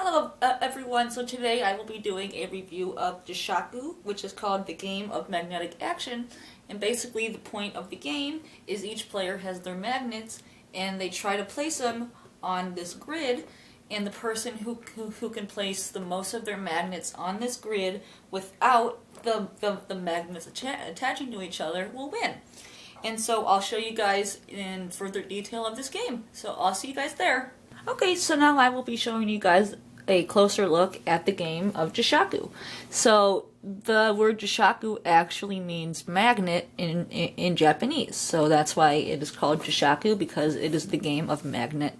Hello everyone, so today I will be doing a review of Jishaku, which is called the game of magnetic action, and basically the point of the game is each player has their magnets and they try to place them on this grid, and the person who can place the most of their magnets on this grid without the magnets attaching to each other will win. And so I'll show you guys in further detail of this game, so I'll see you guys there. Okay, so now I will be showing you guys a closer look at the game of Jishaku. So the word Jishaku actually means magnet in Japanese. So that's why it is called Jishaku, because it is the game of magnetic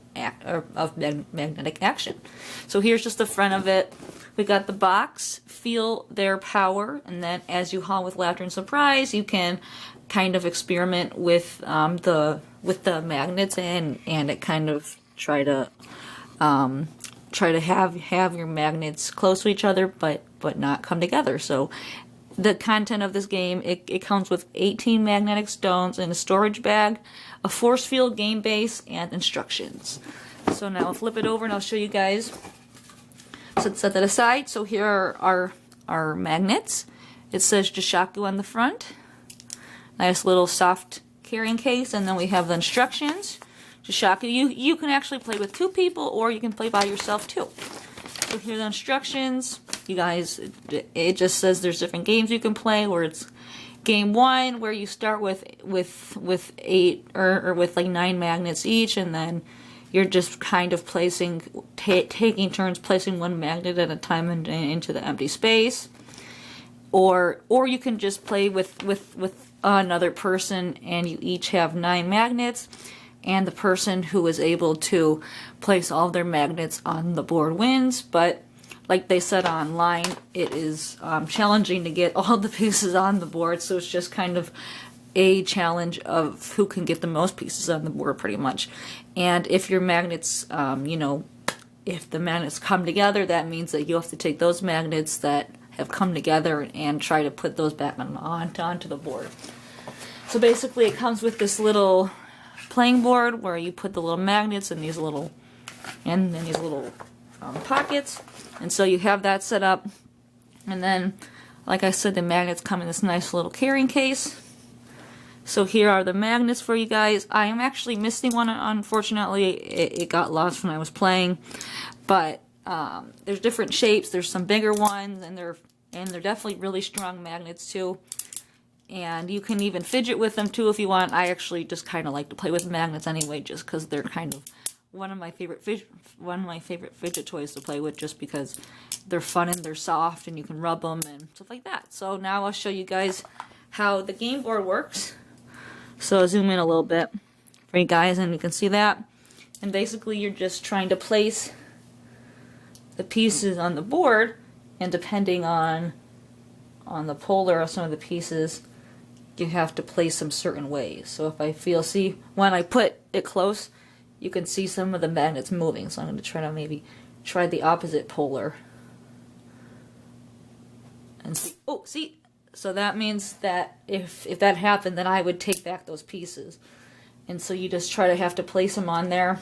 action. So here's just the front of it. We got the box, feel their power, and then as you haul with laughter and surprise, you can kind of experiment with the magnets and it kind of try to have your magnets close to each other but not come together. So the content of this game, it comes with 18 magnetic stones in a storage bag, a force field game base, and instructions. So now I'll flip it over and I'll show you guys. So set that aside. So here are our magnets. It says Jishaku on the front. Nice little soft carrying case, and then we have the instructions. Jishaku, you can actually play with two people, or you can play by yourself too. So here are the instructions. You guys, it just says there's different games you can play, where it's game 1, where you start with 8 or with like 9 magnets each, and then you're just kind of placing, taking turns placing one magnet at a time into the empty space. Or you can just play with another person, and you each have 9 magnets. And the person who is able to place all their magnets on the board wins. But like they said online, it is challenging to get all the pieces on the board, so it's just kind of a challenge of who can get the most pieces on the board, pretty much. And if your magnets, if the magnets come together, that means that you have to take those magnets that have come together and try to put those back onto the board. So basically it comes with this little playing board where you put the little magnets in these little pockets, and so you have that set up. And then, like I said, the magnets come in this nice little carrying case. So here are the magnets for you guys. I am actually missing one, unfortunately. It got lost when I was playing, but there's different shapes. There's some bigger ones, and they're definitely really strong magnets too. And you can even fidget with them too if you want. I actually just kind of like to play with magnets anyway, just because they're kind of one of my favorite fidget toys to play with, just because they're fun and they're soft and you can rub them and stuff like that. So now I'll show you guys how the game board works. So I'll zoom in a little bit for you guys, and you can see that. And basically you're just trying to place the pieces on the board, and depending on the polar of some of the pieces, you have to place them certain ways. So if I see when I put it close, you can see some of the magnets moving. So I'm going to try to maybe try the opposite polar. And see, oh, see? So that means that if that happened, then I would take back those pieces. And so you just try to have to place them on there.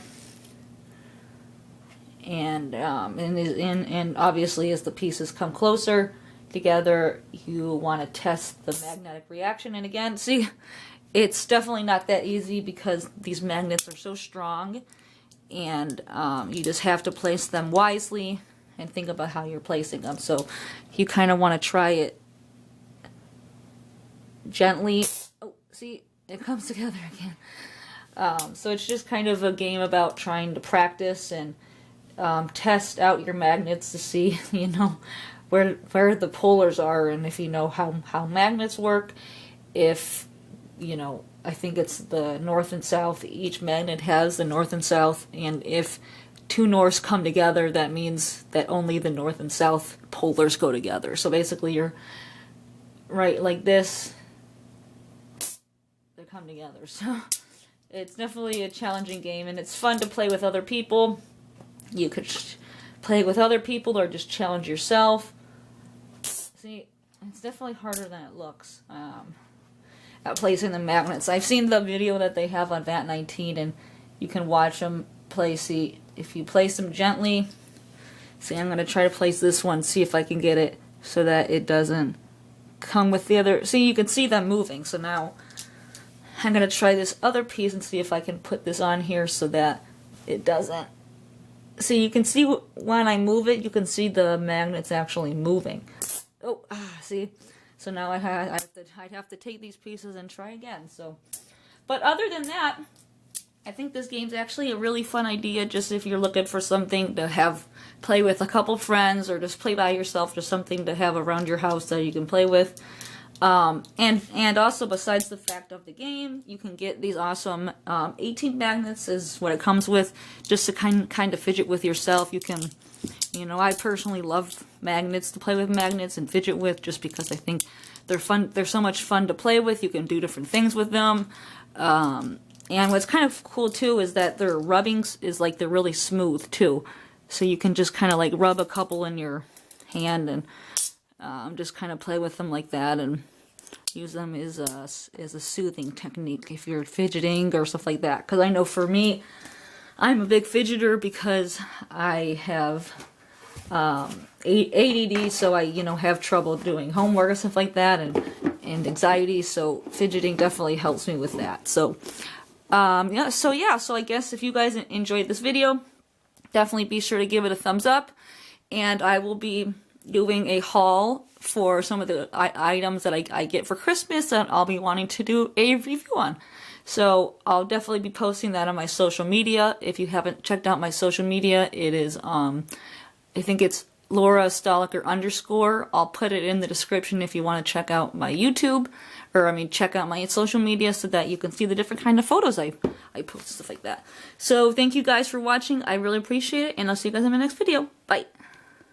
And obviously as the pieces come closer together, you want to test the magnetic reaction. And again, see, it's definitely not that easy because these magnets are so strong, and you just have to place them wisely and think about how you're placing them. So you kind of want to try it gently. Oh, see, it comes together again. So it's just kind of a game about trying to practice and test out your magnets to see, where the polars are, and if you know how magnets work. If I think it's the north and south, each magnet has the north and south, and if two norths come together, that means that only the north and south polars go together. So basically you're right like this, they come together. So it's definitely a challenging game, and it's fun to play with other people. You could play with other people or just challenge yourself. See, it's definitely harder than it looks at placing the magnets. I've seen the video that they have on VAT19, and you can watch them play. See, if you place them gently, See, I'm going to try to place this one, see if I can get it so that it doesn't come with the other. See, you can see them moving. So now I'm going to try this other piece and see if I can put this on here so that it doesn't. See, you can see when I move it, you can see the magnets actually moving. Oh, see? So now I'd have to take these pieces and try again. So, but other than that, I think this game's actually a really fun idea, just if you're looking for something to play with a couple friends, or just play by yourself, just something to have around your house that you can play with. And also, besides the fact of the game, you can get these awesome 18 magnets is what it comes with, just to kind of fidget with yourself. You can, you know, I personally love magnets, to play with magnets and fidget with, just because I think they're fun. They're so much fun to play with. You can do different things with them. And what's kind of cool too is that their rubbings is like they're really smooth too. So you can just kind of like rub a couple in your hand and just kind of play with them like that, and use them as a soothing technique if you're fidgeting or stuff like that. Because I know for me, I'm a big fidgeter because I have ADD, so I have trouble doing homework and stuff like that, and anxiety. So fidgeting definitely helps me with that. So. So I guess if you guys enjoyed this video, definitely be sure to give it a thumbs up, and I will be doing a haul for some of the items that I get for Christmas that I'll be wanting to do a review on. So I'll definitely be posting that on my social media. If you haven't checked out my social media, it is, I think it's Laura Stoliker _. I'll put it in the description if you want to check out my YouTube, or check out my social media so that you can see the different kind of photos I post, stuff like that. So thank you guys for watching. I really appreciate it, and I'll see you guys in my next video. Bye.